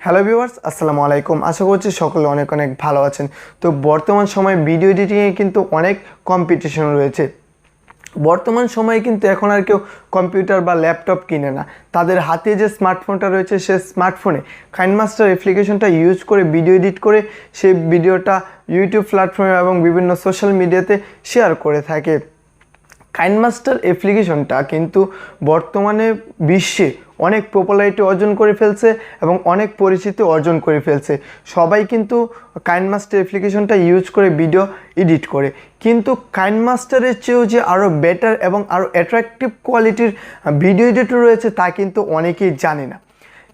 Hello viewers, আসসালামু আলাইকুম। আশা করছি সকলে অনেক অনেক ভালো আছেন। তো বর্তমান সময়ে ভিডিও এডিটিংয়ে কিন্তু অনেক কম্পিটিশন রয়েছে। বর্তমান সময়ে কিন্তু এখন আর কেউ কম্পিউটার বা ল্যাপটপ কিনে না, তাদের হাতে যে স্মার্টফোনটা রয়েছে সে স্মার্টফোনে কাইনমাস্টার অ্যাপ্লিকেশনটা ইউজ করে ভিডিও এডিট করে সেই ভিডিওটা ইউটিউব প্ল্যাটফর্মে এবং বিভিন্ন সোশ্যাল মিডিয়াতে শেয়ার করে থাকে। কাইনমাস্টার অ্যাপ্লিকেশনটা কিন্তু বর্তমানে বিশ্বে অনেক পপুলারিটি অর্জন করে ফেলছে এবং অনেক পরিচিতি অর্জন করে ফেলছে। সবাই কিন্তু কাইনমাস্টার অ্যাপ্লিকেশনটা ইউজ করে ভিডিও এডিট করে, কিন্তু কাইনমাস্টারের চেয়েও যে আরও বেটার এবং আরও অ্যাট্রাকটিভ কোয়ালিটির ভিডিও এডিটর রয়েছে তা কিন্তু অনেকেই জানে না।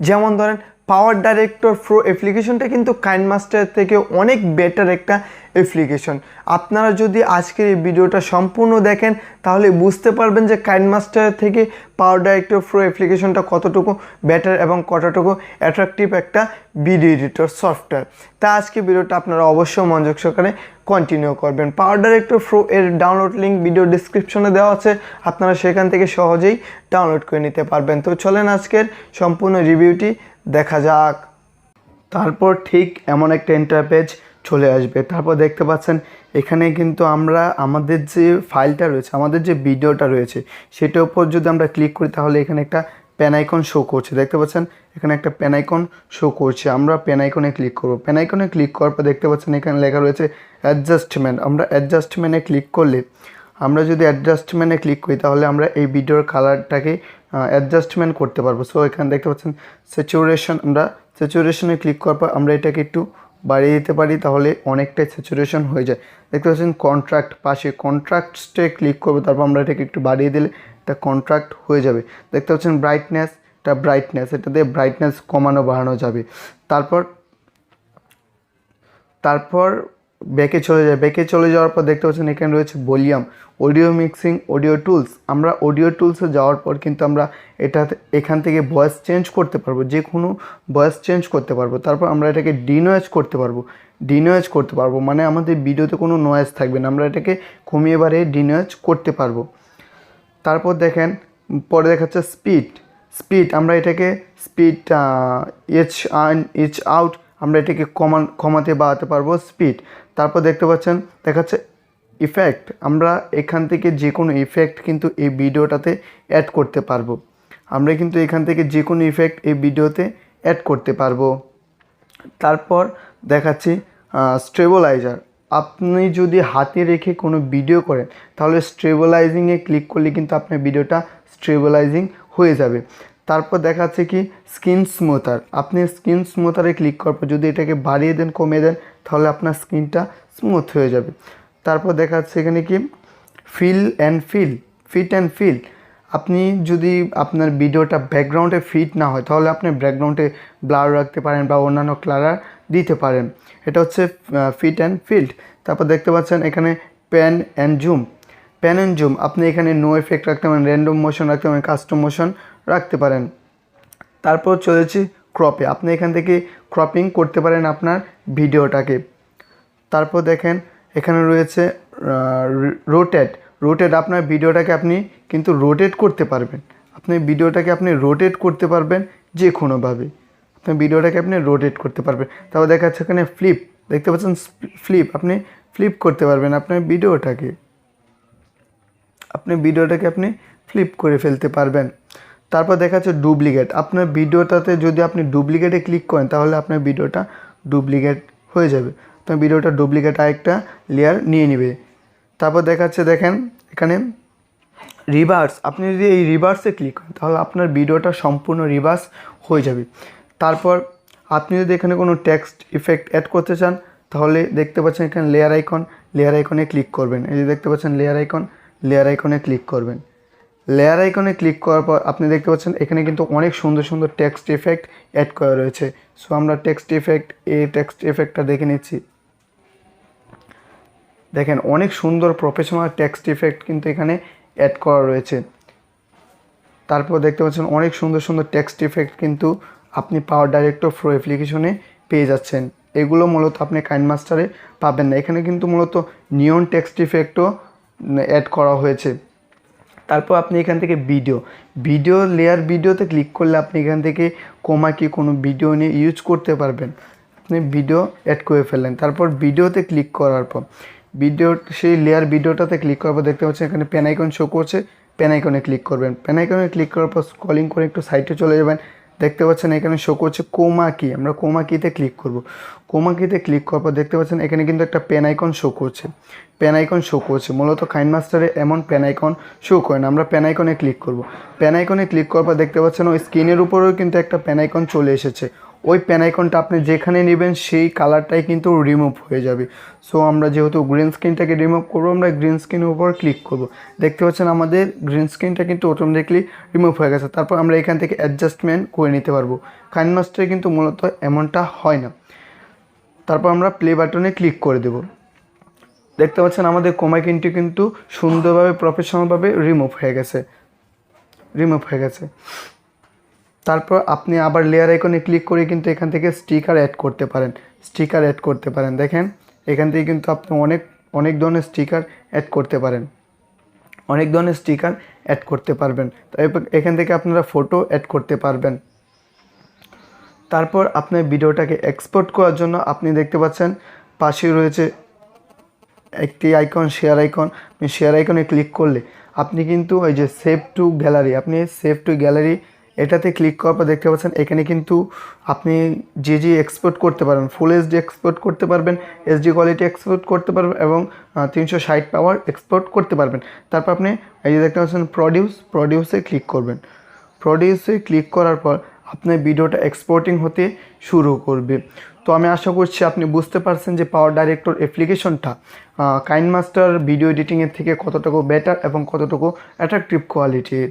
যেমন ধরেন পাওয়ারডাইরেক্টর প্রো অ্যাপ্লিকেশনটা কিন্তু কাইনমাস্টার থেকে অনেক বেটার একটা অ্যাপ্লিকেশন। আপনারা যদি আজকের এই ভিডিওটা সম্পূর্ণ দেখেন তাহলে বুঝতে পারবেন যে কাইনমাস্টার থেকে পাওয়ারডাইরেক্টর প্রো অ্যাপ্লিকেশনটা কতটুকু বেটার এবং কতটুকু অ্যাট্রাকটিভ একটা ভিডিও এডিটর সফটওয়্যার। তা আজকে ভিডিওটা আপনারা অবশ্যই মনোযোগ সহকারে কন্টিনিউ করবেন। পাওয়ারডাইরেক্টর প্রো এর ডাউনলোড লিঙ্ক ভিডিও ডিসক্রিপশনে দেওয়া আছে, আপনারা সেখান থেকে সহজেই ডাউনলোড করে নিতে পারবেন। তো চলেন আজকের সম্পূর্ণ রিভিউটি দেখা যাক। তারপর ঠিক এমন একটা ইন্টারপেজ চলে আসবে। তারপর দেখতে পাচ্ছেন এখানে কিন্তু আমরা আমাদের যে ফাইলটা রয়েছে, আমাদের যে ভিডিওটা রয়েছে সেটার উপর যদি আমরা ক্লিক করি তাহলে এখানে একটা পেন আইকন শো করছে। দেখতে পাচ্ছেন এখানে একটা পেন আইকন শো করছে। আমরা পেন আইকনে ক্লিক করব। পেন আইকনে ক্লিক করার পর দেখতে পাচ্ছেন এখানে লেখা রয়েছে অ্যাডজাস্টমেন্ট। আমরা অ্যাডজাস্টমেন্টে ক্লিক করলে, আমরা যদি অ্যাডজাস্টমেন্টে ক্লিক করি তাহলে আমরা এই ভিডিওর কালারটাকে অ্যাডজাস্টমেন্ট করতে পারবো। সো এখানে দেখতে পাচ্ছেন স্যাচুরেশন, আমরা স্যাচুরেশনে ক্লিক করার পর আমরা এটাকে একটু বাড়িয়ে দিতে পারি, তাহলে অনেকটাই স্যাচুরেশন হয়ে যায়। দেখতে পাচ্ছেন কন্ট্রাক্ট, পাশে কন্ট্রাক্টসে ক্লিক করবো, তারপর আমরা এটাকে একটু বাড়িয়ে দিলে এটা কন্ট্রাক্ট হয়ে যাবে। দেখতে পাচ্ছেন ব্রাইটনেস, এটা দিয়ে ব্রাইটনেস কমানো বাড়ানো যাবে। তারপর ব্যাকে চলে যায়। ব্যাকে চলে যাওয়ার পর দেখতে পাচ্ছেন এখানে রয়েছে volume, audio mixing, audio tools. আমরা অডিও টুলসে যাওয়ার পর কিন্তু আমরা এখান থেকে ভয়েস চেঞ্জ করতে পারবো, যে কোনো ভয়েস চেঞ্জ করতে পারবো। তারপর আমরা এটাকে ডিনয়েজ করতে পারবো, মানে আমাদের ভিডিওতে কোনো নয়েজ থাকবে না, আমরা এটাকে কমিয়ে বাড়িয়ে ডিনয়েজ করতে পারবো। তারপর দেখেন পরে দেখাচ্ছে স্পিড, আমরা এটাকে স্পিড ইচ আউট, আমরা এটাকে কমাতে বাড়াতে পারবো স্পিড। তারপর দেখতে পাচ্ছেন দেখাচ্ছে ইফেক্ট, আমরা এখান থেকে যে কোনো ইফেক্ট কিন্তু এই ভিডিওটাতে অ্যাড করতে পারবো। আমরা কিন্তু এখান থেকে যে কোনো ইফেক্ট এই ভিডিওতে অ্যাড করতে পারবো। তারপর দেখাচ্ছি স্টেবিলাইজার। আপনি যদি হাতে রেখে কোনো ভিডিও করেন তাহলে স্টেবিলাইজিংয়ে ক্লিক করলে কিন্তু আপনার ভিডিওটা স্টেবিলাইজিং হয়ে যাবে। তারপর দেখাচ্ছে কি স্ক্রিন স্মুথার, আপনি স্ক্রিন স্মুথারে ক্লিক করার পর যদি এটাকে বাড়িয়ে দেন কমিয়ে দেন তাহলে আপনার স্ক্রিনটা স্মুথ হয়ে যাবে। তারপর দেখাচ্ছে এখানে কি ফিট অ্যান্ড ফিল, আপনি যদি আপনার ভিডিওটা ব্যাকগ্রাউন্ডে ফিট না হয় তাহলে আপনি ব্যাকগ্রাউন্ডে ব্লার রাখতে পারেন বা অন্যান্য কালার দিতে পারেন। এটা হচ্ছে ফিট অ্যান্ড ফিল্ড। তারপর দেখতে পাচ্ছেন এখানে প্যান অ্যান্ড জুম, আপনি এখানে নো এফেক্ট রাখতে পারেন, র্যান্ডম মোশন রাখতে পারেন, কাস্টম মোশন রাখতে পারেন। তারপর চলেছি ক্রপে, আপনি এখান থেকে ক্রপিং করতে পারেন আপনার ভিডিওটাকে। তারপর দেখেন এখানে রয়েছে রোটেট, আপনার ভিডিওটাকে আপনি কিন্তু রোটেট করতে পারবেন, রোটেট করতে পারবেন যে কোনোভাবে, আপনার ভিডিওটাকে আপনি রোটেট করতে পারবেন। তারপর দেখা যাচ্ছে এখানে ফ্লিপ, দেখতে পাচ্ছেন আপনি ফ্লিপ করতে পারবেন আপনার ভিডিওটাকে, আপনি ফ্লিপ করে ফেলতে পারবেন। তারপর দেখা যাচ্ছে ডুপ্লিকেট, আপনার ভিডিওটাতে যদি আপনি ডুপ্লিকেটে ক্লিক করেন তাহলে আপনার ভিডিওটা ডুপ্লিকেট হয়ে যাবে, আপনার ভিডিওটা ডুপ্লিকেট আরেকটা লেয়ার নিয়ে নেবে। তারপর দেখাচ্ছে দেখেন এখানে রিভার্স, আপনি যদি এই রিভার্সে ক্লিক করেন তাহলে আপনার ভিডিওটা সম্পূর্ণ রিভার্স হয়ে যাবে। তারপর আপনি যদি এখানে কোনো টেক্সট ইফেক্ট অ্যাড করতে চান তাহলে দেখতে পাচ্ছেন এখানে লেয়ার আইকনে ক্লিক করবেন। এই যে দেখতে পাচ্ছেন লেয়ার আইকনে ক্লিক করবেন। লেয়ার আইকনে ক্লিক করার পর আপনি দেখতে পাচ্ছেন এখানে কিন্তু অনেক সুন্দর সুন্দর টেক্সট ইফেক্ট অ্যাড করা রয়েছে। সো আমরা টেক্সট ইফেক্টটা দেখে নিচ্ছি। দেখেন অনেক সুন্দর প্রফেশনাল টেক্সট ইফেক্ট কিন্তু এখানে অ্যাড করা রয়েছে। তারপর দেখতে পাচ্ছেন অনেক সুন্দর সুন্দর টেক্সট ইফেক্ট কিন্তু আপনি পাওয়ারডাইরেক্টর প্রো অ্যাপ্লিকেশনে পেয়ে যাচ্ছেন। এগুলো মূলত আপনি কাইনমাস্টারে পাবেন না, এখানে কিন্তু মূলত নিয়ন টেক্সট ইফেক্টও অ্যাড করা হয়েছে। তারপর আপনি এখান থেকে ভিডিও লেয়ার ভিডিওতে ক্লিক করলে আপনি এখান থেকে কোমা কি কোনো ভিডিও নিয়ে ইউজ করতে পারবেন। আপনি ভিডিও অ্যাড করে ফেললেন, তারপর ভিডিওতে ক্লিক করার পর সেই লেয়ার ভিডিওটাতে ক্লিক করার পর দেখতে পাচ্ছেন এখানে পেন আইকন শো করছে, পেন আইকনে ক্লিক করবেন। পেন আইকনে ক্লিক করার পর স্ক্রলিং করে একটু সাইডে চলে যাবেন, দেখতে পাচ্ছেন এখানে শো করছে কোমা কি, আমরা কোমা কিতে ক্লিক করব। কোমা কিতে ক্লিক করার পর দেখতে পাচ্ছেন এখানে কিন্তু একটা পেন আইকন শো করছে, পেন আইকন শো করছে। মূলত কাইনমাস্টারে এমন পেন আইকন শো করে না, আমরা পেন আইকনে ক্লিক করব। পেন আইকনে ক্লিক করার পর দেখতে পাচ্ছেন ওই স্ক্রিনের উপরেও কিন্তু একটা পেন আইকন চলে এসেছে। ওই পেন আইকনটা আপনি যেখানে নেবেন সেই কালারটাই কিন্তু রিমুভ হয়ে যাবে। সো আমরা যেহেতু গ্রিন স্ক্রিনটাকে রিমুভ করবো, আমরা গ্রিন স্ক্রিনের উপর ক্লিক করব। দেখতে পাচ্ছেন আমাদের গ্রিন স্ক্রিনটা কিন্তু অটোমেটিকলি রিমুভ হয়ে গেছে। তারপর আমরা এখান থেকে অ্যাডজাস্টমেন্ট করে নিতে পারবো। কাইনমাস্টারে কিন্তু মূলত এমনটা হয় না। তারপর আমরা প্লে বাটনে ক্লিক করে দেব। দেখতে পাচ্ছেন আমাদের কোমা কিন্তু সুন্দরভাবে প্রফেশনালভাবে রিমুভ হয়ে গেছে। তারপর আপনি আবার লেয়ার আইকনে ক্লিক করে কিন্তু এখান থেকে স্টিকার অ্যাড করতে পারেন। দেখেন এখান থেকে কিন্তু আপনি অনেক ধরনের স্টিকার অ্যাড করতে পারবেন। তারপর এখান থেকে আপনারা ফটো অ্যাড করতে পারবেন। তারপর আপনার ভিডিওটাকে এক্সপোর্ট করার জন্য আপনি দেখতে পাচ্ছেন পাশে রয়েছে একটি আইকন, শেয়ার আইকন। আপনি শেয়ার আইকনে ক্লিক করলে আপনি কিন্তু ওই যে সেভ টু গ্যালারি এটাতে ক্লিক করার পর দেখতে পাচ্ছেন এখানে কিন্তু আপনি যে এক্সপোর্ট করতে পারবেন, ফুল এইচডি এক্সপোর্ট করতে পারবেন, এইচডি কোয়ালিটি এক্সপোর্ট করতে পারবেন এবং 360 পাওয়ার এক্সপোর্ট করতে পারবেন। তারপর আপনি এই যে দেখতে পাচ্ছেন প্রডিউসে ক্লিক করবেন। প্রডিউসে ক্লিক করার পর আপনার ভিডিওটা এক্সপোর্টিং হতে শুরু করবে। তো আমি আশা করছি আপনি বুঝতে পারছেন যে পাওয়ার ডাইরেক্টর অ্যাপ্লিকেশনটা কাইনমাস্টার ভিডিও এডিটিংয়ের থেকে কতটুকু বেটার এবং কতটুকু অ্যাট্রাকটিভ কোয়ালিটির।